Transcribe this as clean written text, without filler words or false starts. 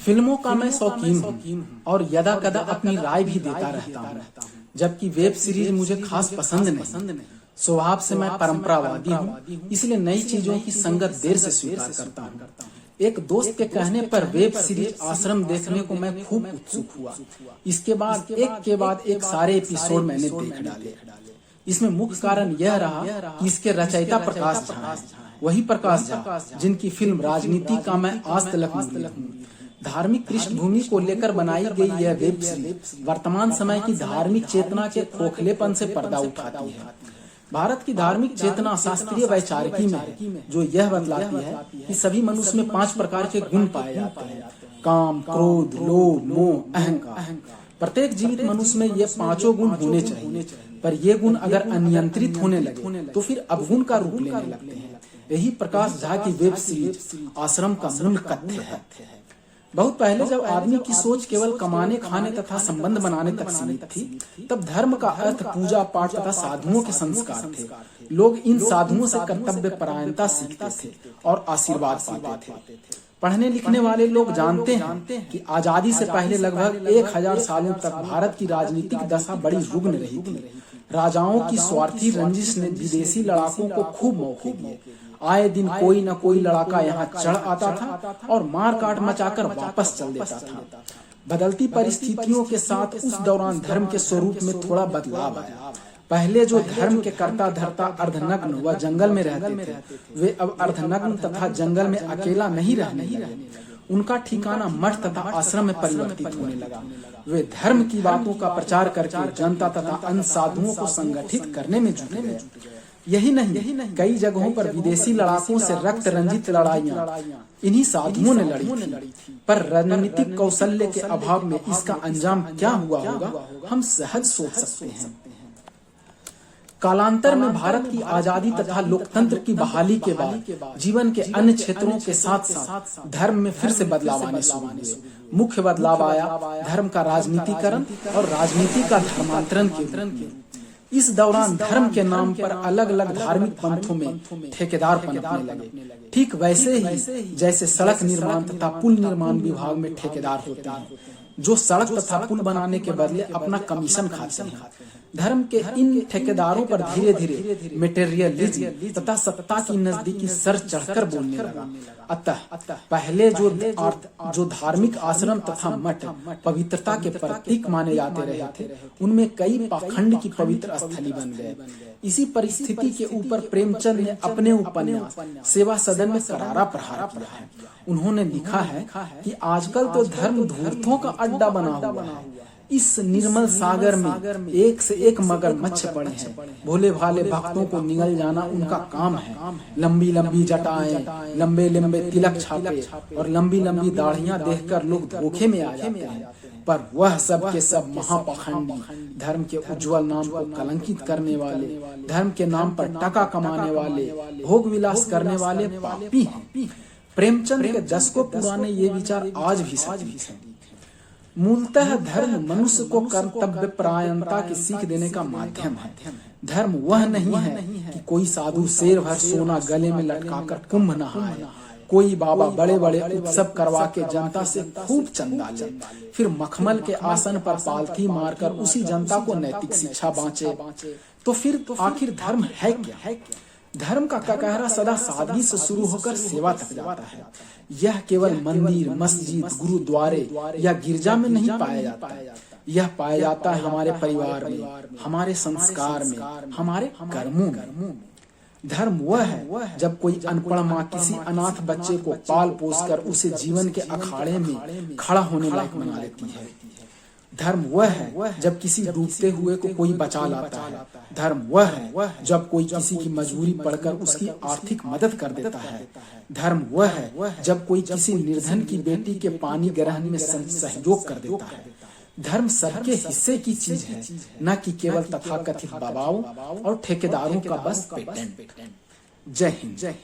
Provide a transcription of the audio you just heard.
फिल्मों का मैं शौकीन हूँ और यदा कदा अपनी राय भी देता रहता हूँ, जबकि वेब सीरीज मुझे खास पसंद नहीं। स्वभाव से मैं परंपरावादी हूँ, इसलिए नई चीजों की संगत देर से स्वीकार करता हूँ। एक दोस्त के कहने पर वेब सीरीज आश्रम देखने को मैं खूब उत्सुक हुआ। इसके बाद एक सारे एपिसोड मैंने देख डाले। इसमें मुख्य कारण यह रहा कि इसके रचयिता प्रकाश झा हैं, वही प्रकाश झा जिनकी फिल्म राजनीति का मैं आज तक मुरीद हूँ। धार्मिक पृष्ठभूमि को लेकर बनाई गई यह वेब सीरीज वर्तमान समय की धार्मिक चेतना के खोखलेपन से पर्दा उठाती है। भारत की धार्मिक चेतना शास्त्रीय वैचारिकी में है, जो यह बतलाती है कि सभी मनुष्य में 5 प्रकार के गुण पाए जाते हैं: काम, क्रोध, लोभ, मोह, अहंकार। प्रत्येक जीवित मनुष्य में ये 5 गुण होने चाहिए, पर ये गुण अगर अनियंत्रित होने लगे तो फिर अवगुण का रूप लेने लगते हैं। यही प्रकाश झा की वेब सीरीज आश्रम का मूल तथ्य है। बहुत पहले जब आदमी की सोच केवल कमाने, खाने तथा संबंध बनाने तक सीमित थी, तब धर्म का अर्थ पूजा पाठ तथा साधुओं के संस्कार थे। लोग इन साधुओं से कर्तव्य परायणता सीखते थे और आशीर्वाद पाते थे। पढ़ने लिखने वाले लोग जानते हैं कि आजादी से पहले लगभग 1000 सालों तक भारत की राजनीतिक दशा बड़ी रुग्ण रही थी। राजाओं की स्वार्थी रंजिश ने विदेशी लड़ाकों को खूब मौके दिए। आए दिन कोई न कोई लड़ाका यहाँ चढ़ आता था और मार काट मचाकर वापस चल देता था। बदलती परिस्थितियों के साथ उस दौरान धर्म के स्वरूप में थोड़ा बदलाव आया। पहले जो धर्म के कर्ता धर्ता अर्धनग्न व जंगल में रहते थे, वे अब अर्धनग्न तथा जंगल में अकेला नहीं रहने लगे। उनका ठिकाना मठ तथा आश्रम में परिवर्तित होने लगा। वे धर्म की बातों का प्रचार करके जनता तथा अन्य साधुओं को संगठित करने में जुटे गए। यही नहीं, कई जगहों पर विदेशी लड़ाकों से रक्त रंजित लड़ाइयां इन्हीं साधुओं ने लड़ी थी। पर रणनीतिक कौशल्य के अभाव में इसका अंजाम क्या हुआ होगा, हम सहज सोच सकते हैं। कालांतर में भारत की आजादी तथा लोकतंत्र की बहाली के बाद जीवन के अन्य क्षेत्रों के साथ साथ धर्म में फिर से बदलाव आने शुरू हुए। मुख्य बदलाव आया धर्म का राजनीतिकरण और राजनीति का धर्मांतरण के। इस दौरान धर्म के नाम पर अलग अलग धार्मिक पंथों में ठेकेदार पनपने लगे, ठीक वैसे ही जैसे सड़क निर्माण तथा पुल निर्माण विभाग में ठेकेदार होते हैं, जो सड़क तथा पुल बनाने के बदले अपना कमीशन खाते हैं। धर्म के इन ठेकेदारों पर धीरे धीरे मटेरियलिज्म तथा सत्ता की नजदीकी सर चढ़कर बोलने लगा। अतः पहले जो धार्मिक आश्रम तथा मठ पवित्रता के प्रतीक माने जाते रहे थे, उनमें कई पाखंड की पवित्र स्थली बन गए। इसी परिस्थिति के ऊपर प्रेमचंद ने अपने उपन्यास सेवा सदन में करारा प्रहार किया है। उन्होंने लिखा है कि आजकल तो धर्म धूर्तों का अड्डा बना हुआ है। इस निर्मल सागर में एक से एक मगरमच्छ पड़े हैं। भोले भाले भक्तों को निगल जाना उनका काम है। लंबी लंबी जटाएं, लंबे लंबे तिलक छापे और लंबी लंबी दाढ़ियां देखकर लोग धोखे में आ जाते हैं। पर वह सब के सब महापाखंडी, धर्म के उज्जवल नाम को कलंकित करने वाले, धर्म के नाम पर टका कमाने वाले, भोग विलास करने वाले पापी हैं। प्रेमचंद के दशकों पुराने ये विचार आज भी सही हैं। मूलतः धर्म मनुष्य को कर्तव्य परायणता की सीख देने का माध्यम है। धर्म वह नहीं है कि कोई साधु शेर भर सोना गले में लटकाकर कुंभ नहाए, कोई बाबा बड़े बड़े उत्सव करवा के जनता से खूब चंदा ले, फिर मखमल के आसन पर पालथी मारकर उसी जनता को नैतिक शिक्षा बांचे। तो फिर आखिर धर्म है क्या? धर्म का ककहरा सदा सादगी से शुरू होकर सेवा तक जाता है। यह केवल मंदिर, मस्जिद, गुरुद्वारे या गिरजा में नहीं पाया जाता है। यह पाया जाता है हमारे परिवार में, हमारे संस्कार में, हमारे कर्मों में। धर्म वह है जब कोई अनपढ़ माँ किसी अनाथ बच्चे को पाल पोस कर उसे जीवन के अखाड़े में खड़ा होने लायक बना लेती है। धर्म वह है जब किसी डूबते हुए को कोई बचा लाता है। धर्म वह है जब कोई किसी की मजबूरी पड़कर उसकी आर्थिक मदद कर देता है। धर्म वह है जब कोई किसी निर्धन की बेटी के पानी ग्रहण में सहयोग कर देता है। धर्म सबके हिस्से की चीज है, न कि केवल तथाकथित बाबाओं और ठेकेदारों का बस पेटेंट। जय हिंद।